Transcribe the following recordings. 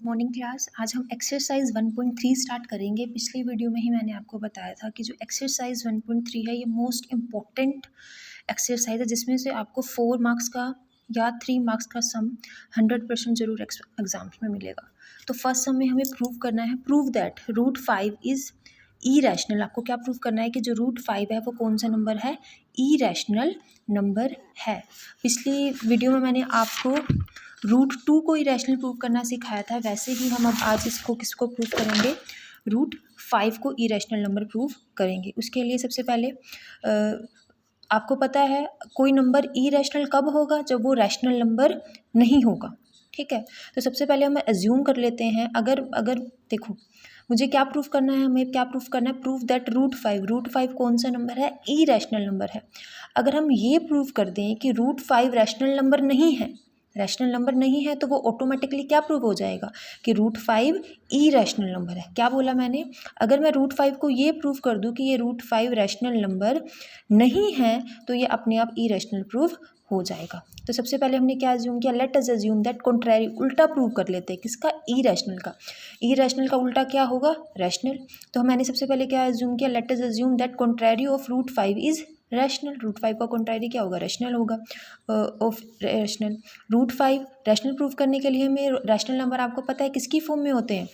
Morning class. आज हम exercise 1.3 start करेंगे। पिछली वीडियो में ही मैंने आपको बताया था कि जो एक्सरसाइज 1.3 है ये मोस्ट इम्पॉर्टेंट एक्सरसाइज है, जिसमें से आपको 4 मार्क्स का या 3 मार्क्स का सम 100% जरूर एग्जाम्स में मिलेगा। तो फर्स्ट सम में हमें प्रूव करना है, prove that root 5 is irrational. आपको क्या प्रूव करना है कि जो रूट 5 है वो कौन सा नंबर है, ई रैशनल नंबर है। पिछली वीडियो में मैंने आपको रूट 2 को इरेशनल प्रूव करना सिखाया था, वैसे ही हम अब आज इसको किसको प्रूव करेंगे, रूट 5 को इरेशनल नंबर प्रूव करेंगे। उसके लिए सबसे पहले आपको पता है कोई नंबर इरेशनल कब होगा, जब वो रैशनल नंबर नहीं होगा। ठीक है, तो सबसे पहले हम एज्यूम कर लेते हैं, अगर देखो मुझे क्या प्रूफ करना है, हमें क्या प्रूफ करना है, प्रूफ दैट रूट 5 कौन सा नंबर है, ई रैशनल नंबर है। अगर हम ये प्रूव कर दें कि रूट 5 रैशनल नंबर नहीं है, रैशनल नंबर नहीं है, तो वो ऑटोमेटिकली क्या प्रूव हो जाएगा कि रूट 5 ई रैशनल नंबर है। क्या बोला मैंने, अगर मैं रूट 5 को ये प्रूव कर दूं कि ये रूट 5 रैशनल नंबर नहीं है, तो ये अपने आप ई रैशनल प्रूव हो जाएगा। तो सबसे पहले हमने क्या एज्यूम किया, लेट अस एज्यूम दैट कॉन्ट्रैरी, उल्टा प्रूव कर लेते हैं किसका, ई रैशनल का। ई रैशनल का उल्टा क्या होगा, रैशनल। तो मैंने सबसे पहले क्या एज्यूम किया, let us assume that contrary of root 5 is rational. Root 5 का कॉन्ट्रैरी क्या होगा, रैशनल होगा, of rational. Root 5 rational prove करने के लिए हमें रैशनल नंबर आपको पता है किसकी फॉर्म में होते हैं,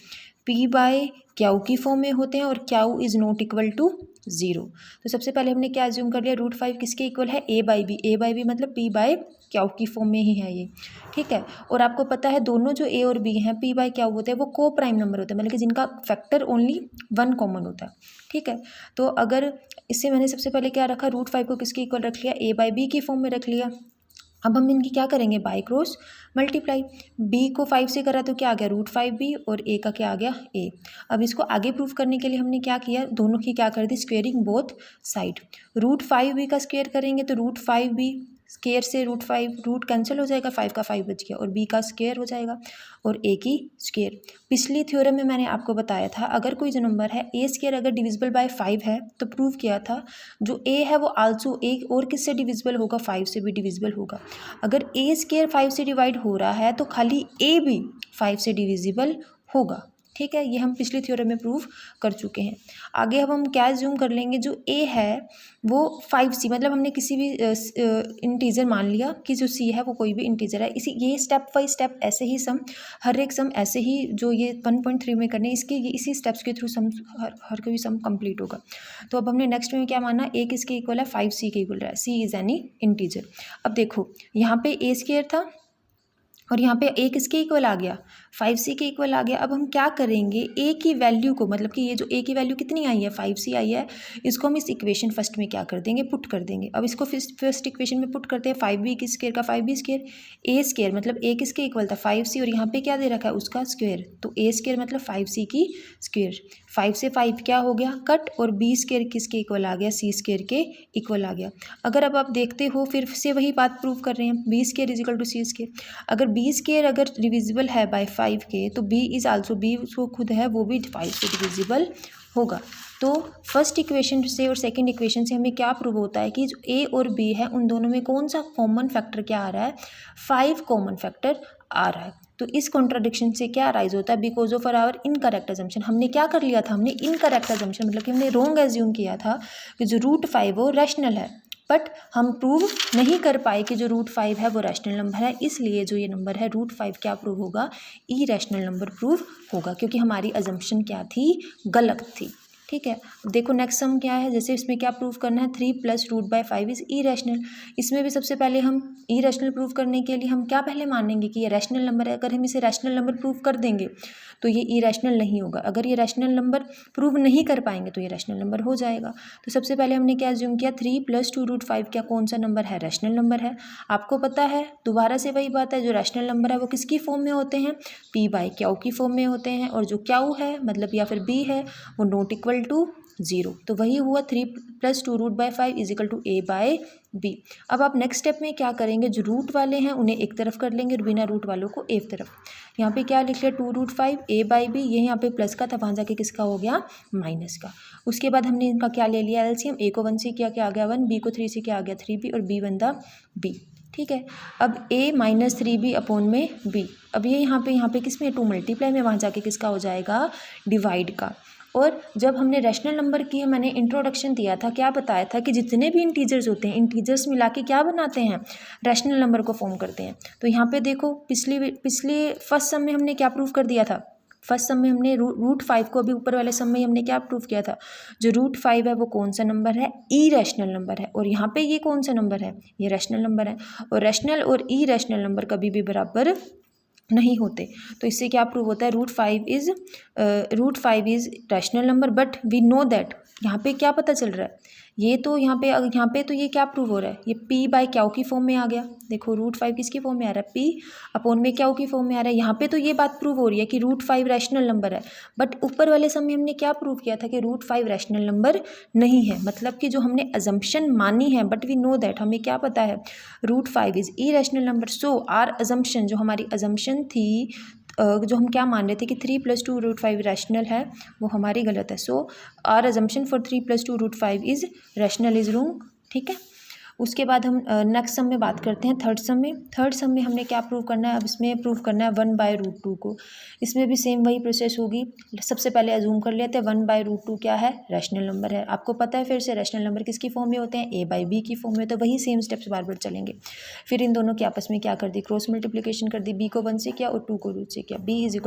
पी बाय क्याऊ की फॉर्म में होते हैं, और क्याऊ इज नॉट इक्वल टू 0। तो सबसे पहले हमने क्या एज्यूम कर लिया, रूट 5 किसके इक्वल है, A by B. A by B मतलब पी बाय क्याऊ की फॉर्म में ही है ये। ठीक है, और आपको पता है दोनों जो ए और बी हैं, पी बाय क्याऊ होते हैं, वो को प्राइम नंबर होते हैं, मतलब कि जिनका फैक्टर ओनली 1 कॉमन होता है। ठीक है, तो अगर इससे मैंने सबसे पहले क्या रखा, रूट 5 को किसके इक्वल रख लिया, ए बाई बी की फॉर्म में रख लिया। अब हम इनकी क्या करेंगे, बाई क्रॉस मल्टीप्लाई। बी को 5 से करा तो क्या आ गया, रूट 5 बी, और ए का क्या आ गया, ए। अब इसको आगे प्रूफ करने के लिए हमने क्या किया, दोनों की क्या कर दी, squaring both side. Root 5 B का स्क्वेयर करेंगे तो रूट 5 बी स्क्वेयर से रूट 5 रूट कैंसिल हो जाएगा, 5 का 5 बच गया, और बी का स्क्वेयर हो जाएगा, और ए की स्क्वेयर। पिछली थ्योरम में मैंने आपको बताया था, अगर कोई जो नंबर है ए स्क्वेयर अगर डिविजिबल बाय 5 है, तो प्रूव किया था जो ए है वो आल्सो ए और किससे डिविजिबल होगा, 5 से भी डिविजिबल होगा। अगर ए स्क्वेयर 5 से डिवाइड हो रहा है तो खाली ए भी 5 से डिविजिबल होगा। ठीक है, ये हम पिछली थ्योरम में प्रूव कर चुके हैं। आगे अब हम क्या ज्यूम कर लेंगे, जो ए है वो 5c, मतलब हमने किसी भी इंटीजर मान लिया कि जो c है वो कोई भी इंटीजर है। इसी ये स्टेप बाई स्टेप ऐसे ही सम, हर एक सम ऐसे ही जो ये 1.3 में करने, इसके इसी स्टेप्स के थ्रू सम हर कोई सम कंप्लीट होगा। तो अब हमने नेक्स्ट में क्या माना, ए किसके इक्वल है, 5c के इक्वल है, c इज एनी इंटीजर। अब देखो यहाँ पे ए स्क्वायर था और यहाँ पे ए किसके इक्वल आ गया, 5c के इक्वल आ गया। अब हम क्या करेंगे, ए की वैल्यू को, मतलब कि ये जो ए की वैल्यू कितनी आई है, 5c आई है, इसको हम इस इक्वेशन फर्स्ट में क्या कर देंगे, पुट कर देंगे। अब इसको फर्स्ट इक्वेशन में पुट करते हैं, 5b की स्क्वायर का 5b स्क्वायर, ए स्क्वायर मतलब ए किसके इक्वल था, 5c, और यहाँ पे क्या दे रखा है, उसका स्क्वायर, तो ए स्क्वायर मतलब 5c की स्क्वायर। 5 से 5 क्या हो गया, कट, और बी स्क्वायर किसके इक्वल आ गया, सी स्क्वायर के इक्वल आ गया। अगर अब आप देखते हो फिर से वही बात प्रूव कर रहे हैं, b square is equal to c square. अगर बी स्क्वायर अगर डिविजिबल है बाय 5 के, तो बी इज आल्सो, बी जो खुद है वो भी 5 से डिविजिबल होगा। तो फर्स्ट इक्वेशन से और सेकंड इक्वेशन से हमें क्या प्रूव होता है कि जो ए और बी है उन दोनों में कौन सा कॉमन फैक्टर क्या आ रहा है, 5 कॉमन फैक्टर आ रहा है। तो इस कॉन्ट्राडिक्शन से क्या अराइज होता है, because of our incorrect assumption. हमने क्या कर लिया था, हमने इनकरेक्ट अजम्पशन मतलब कि हमने रॉन्ग एज्यूम किया था कि जो रूट 5 वो रैशनल है, बट हम प्रूव नहीं कर पाए कि जो रूट 5 है वो रैशनल नंबर है, इसलिए जो ये नंबर है रूट 5 क्या प्रूव होगा, ई रैशनल नंबर प्रूव होगा, क्योंकि हमारी अजम्पशन क्या थी, गलत थी। ठीक है, देखो नेक्स्ट सम क्या है, जैसे इसमें क्या प्रूव करना है, 3 plus root by 5 is irrational. इसमें भी सबसे पहले हम ई रैशनल प्रूव करने के लिए हम क्या पहले मानेंगे कि ये रैशनल नंबर है। अगर हम इसे रैशनल नंबर प्रूव कर देंगे तो ये ई रैशनल नहीं होगा, अगर ये रैशनल नंबर प्रूव नहीं कर पाएंगे तो ये रैशनल नंबर हो जाएगा। तो सबसे पहले हमने क्या एज्यूम किया, 3 प्लस 2 रूट 5 क्या कौन सा नंबर है, रैशनल नंबर है। आपको पता है दोबारा से वही बात है, जो रैशनल नंबर है वो किसकी फॉर्म में होते हैं, पी बाय क्याऊ की फॉर्म में होते हैं, और जो क्याऊ है मतलब या फिर बी है वो नॉट इक्वल टू 0। तो वही हुआ 3 plus 2 root by 5 is equal to a by b. अब आप नेक्स्ट स्टेप में क्या करेंगे, जो रूट वाले हैं उन्हें एक तरफ कर लेंगे और बिना रूट वालों को एक तरफ। यहाँ पे क्या लिख लिया, 2 रूट 5 ए बाई बी, ये यहाँ पे प्लस का था, वहाँ जाके किसका हो गया, माइनस का। उसके बाद हमने इनका क्या ले लिया एलसीएम, ए को 1 से किया क्या आ गया 1, बी को 3 से क्या आ गया 3b, और बी बंदा बी। ठीक है। अब a माइनस 3b अपॉन में b, अब ये यहाँ पे किस में 2 मल्टीप्लाई में, वहाँ जाके किसका हो जाएगा डिवाइड का। और जब हमने रैशनल नंबर की मैंने इंट्रोडक्शन दिया था, क्या बताया था कि जितने भी इंटीजर्स होते हैं, इंटीजर्स मिला के क्या बनाते हैं, रैशनल नंबर को फॉर्म करते हैं। तो यहाँ पे देखो पिछले फर्स्ट सम में हमने क्या प्रूव कर दिया था, फर्स्ट सम में हमने रूट 5 को, अभी ऊपर वाले सम में हमने क्या प्रूव किया था, जो रूट 5 है वो कौन सा नंबर है, ई रैशनल नंबर है। और यहाँ पे ये कौन सा नंबर है, ये रैशनल नंबर है। और रैशनल और ई रैशनल नंबर कभी भी बराबर नहीं होते। तो इससे क्या प्रूव होता है, root five is rational number, but we know that, यहाँ पे क्या पता चल रहा है, ये तो यहाँ पे तो ये क्या प्रूव हो रहा है, ये p बाय क्याउ की फॉर्म में आ गया। देखो रूट 5 किसकी फॉर्म में आ रहा है, p अपॉन में क्याउ की फॉर्म में आ रहा है। यहाँ पे तो ये बात प्रूव हो रही है कि रूट 5 रैशनल नंबर है, बट ऊपर वाले सम में हमने क्या प्रूव किया था कि रूट 5 रैशनल नंबर नहीं है। मतलब कि जो हमने अजम्पशन मानी है, बट वी नो दैट, हमें क्या पता है root 5 is irrational number. So our assumption, जो हमारी अजम्पशन थी, जो हम क्या मान रहे थे कि 3 + 2 रूट 5 रैशनल है, वो हमारी गलत है। So our assumption for 3 + 2 root 5 is rational is wrong. ठीक है। उसके बाद हम नेक्स्ट सम में बात करते हैं, थर्ड सम में हमने क्या प्रूव करना है, अब इसमें प्रूव करना है 1/√2 को। इसमें भी सेम वही प्रोसेस होगी। सबसे पहले अजूम कर लेते हैं 1/√2 क्या है, रैशनल नंबर है। आपको पता है फिर से रैशनल नंबर किसकी फॉर्म में होते हैं, a/b की फॉर्म में होते हैं। वही सेम स्टेप्स बार बार चलेंगे। फिर इन दोनों के आपस में क्या कर दी, क्रॉस मल्टीप्लिकेशन कर दी, b को 1 से किया और 2 को रूट से किया, b =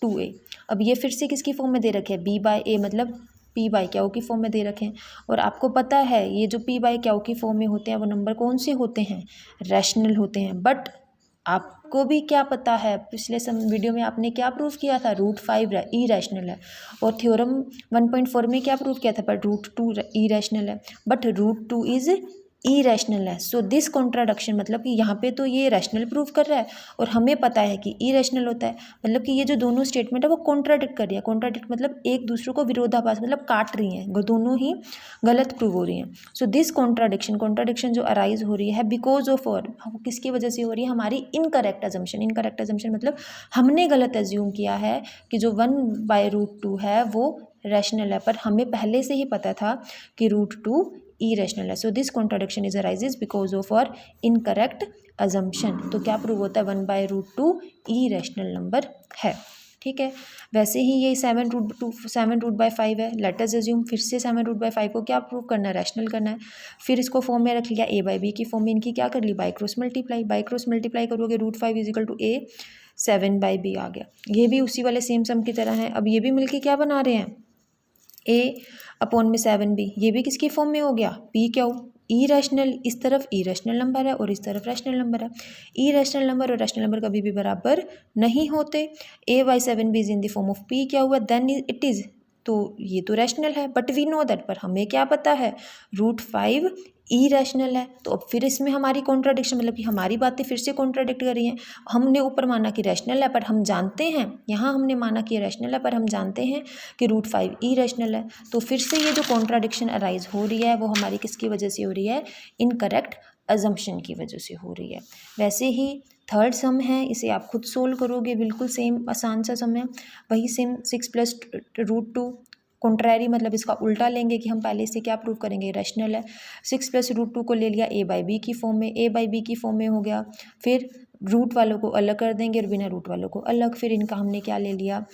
√2a। अब ये फिर से किसकी फॉर्म में दे रखे हैं, b/a, मतलब p बाई क्याउ की फॉर्म में दे रखे हैं। और आपको पता है ये जो p बाई क्याउ की फॉर्म में होते हैं वो नंबर कौन से होते हैं, रैशनल होते हैं। बट आपको भी क्या पता है, पिछले वीडियो में आपने क्या प्रूव किया था, रूट 5 ई रैशनल है। और थ्योरम 1.4 में क्या प्रूव किया था, पर रूट 2 ई रैशनल है, but root 2 is irrational है। सो दिस कॉन्ट्राडिक्शन, मतलब कि यहाँ पे तो ये रैशनल प्रूव कर रहा है और हमें पता है कि ई रैशनल होता है। मतलब कि ये जो दोनों स्टेटमेंट है वो कॉन्ट्राडिक्ट कर रही है। कॉन्ट्राडिक्ट मतलब एक दूसरे को विरोधाभास, मतलब काट रही हैं, दोनों ही गलत प्रूव हो रही हैं। सो दिस कॉन्ट्राडिक्शन जो अराइज हो रही है बिकॉज ऑफ, और किसकी वजह से हो रही है, हमारी इनकरेक्ट अजम्पशन मतलब हमने गलत एज्यूम किया है कि जो 1/√2 है वो रैशनल है, पर हमें पहले से ही पता था कि रूट 2 ई रैशनल है। So this contradiction is arises because of और इनकरेक्ट अजम्पशन। तो क्या प्रूव होता है, 1/√2 ई रैशनल नंबर है। ठीक है। वैसे ही ये 7√5 है। लेट अस अज्यूम फिर से 7√5 को क्या प्रूव करना है, रैशनल करना है। फिर इसको फॉर्म में रख लिया, a/b की फॉर्म में इनकी क्या कर ली, बाई क्रॉस मल्टीप्लाई करोगे, रूट 5 = a, 7/b आ गया। ये भी उसी वाले सेम सम की तरह है। अब ये भी मिलके क्या बना रहे हैं, a अपॉन में 7b, ये भी किसकी फॉर्म में हो गया, p क्याउ, ई रैशनल, इस तरफ ई रैशनल नंबर है और इस तरफ रैशनल नंबर है। ई रैशनल नंबर और रैशनल नंबर कभी भी बराबर नहीं होते। a/7b is in the form of p क्या हुआ, देन इट इज़, तो ये तो रैशनल है, बट वी नो दैट, पर हमें क्या पता है रूट 5 ई रैशनल है। तो अब फिर इसमें हमारी कॉन्ट्राडिक्शन, मतलब कि हमारी बातें फिर से कॉन्ट्राडिक्ट कर रही हैं। हमने ऊपर माना कि रैशनल है, पर हम जानते हैं, यहाँ हमने माना कि रैशनल है, पर हम जानते हैं कि रूट 5 ई रैशनल है। तो फिर से ये जो कॉन्ट्राडिक्शन अराइज हो रही है वो हमारी किसकी वजह से हो रही है, इनकरेक्ट अजम्पशन की वजह से हो रही है। वैसे ही थर्ड सम है, इसे आप खुद सोल्व करोगे, बिल्कुल सेम आसान सा सम है। वही सेम 6 + √2, कॉन्ट्रैरी मतलब इसका उल्टा लेंगे कि हम पहले इसे क्या प्रूव करेंगे, रैशनल है। 6 + √2 को ले लिया a/b की फॉर्म में, a/b की फॉर्म में हो गया। फिर रूट वालों को अलग कर देंगे और बिना रूट वालों को अलग। फिर इनका हमने क्या ले लिया,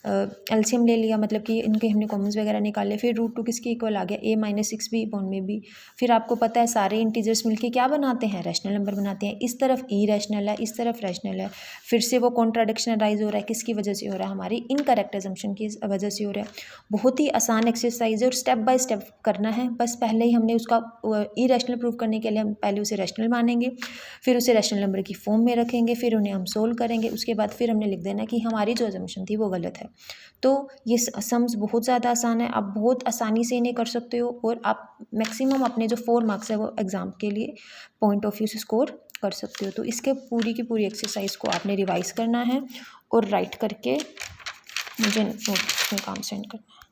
एलसीएम ले लिया, मतलब कि इनके हमने कॉमन्स वगैरह निकाले। फिर रूट 2 किसके इक्वल आ गया, a - 6b अपॉन में b। फिर आपको पता है सारे इंटीजर्स मिलके क्या बनाते हैं, रैशनल नंबर बनाते हैं। इस तरफ ई रैशनल है, इस तरफ रैशनल है। फिर से वो कॉन्ट्राडिक्शन राइज हो रहा है, किसकी वजह से हो रहा है, हमारी इनकरेक्ट अजम्पशन की वजह से हो रहा है। बहुत ही आसान एक्सरसाइज है और स्टेप बाय स्टेप करना है। बस पहले ही हमने उसका ई रैशनल प्रूव करने के लिए हम पहले उसे रैशनल मानेंगे, फिर उसे रैशनल नंबर की फॉर्म में रखेंगे, फिर उन्हें हम सोल्व करेंगे। उसके बाद फिर हमने लिख देना कि हमारी जो अजम्पशन थी वो गलत है। तो ये सम्स बहुत ज़्यादा आसान है, आप बहुत आसानी से इन्हें कर सकते हो और आप मैक्सिमम अपने जो 4 मार्क्स है वो एग्ज़ाम के लिए पॉइंट ऑफ व्यू से स्कोर कर सकते हो। तो इसके पूरी की पूरी एक्सरसाइज को आपने रिवाइज करना है और राइट करके मुझे नोट में काम सेंड करना है।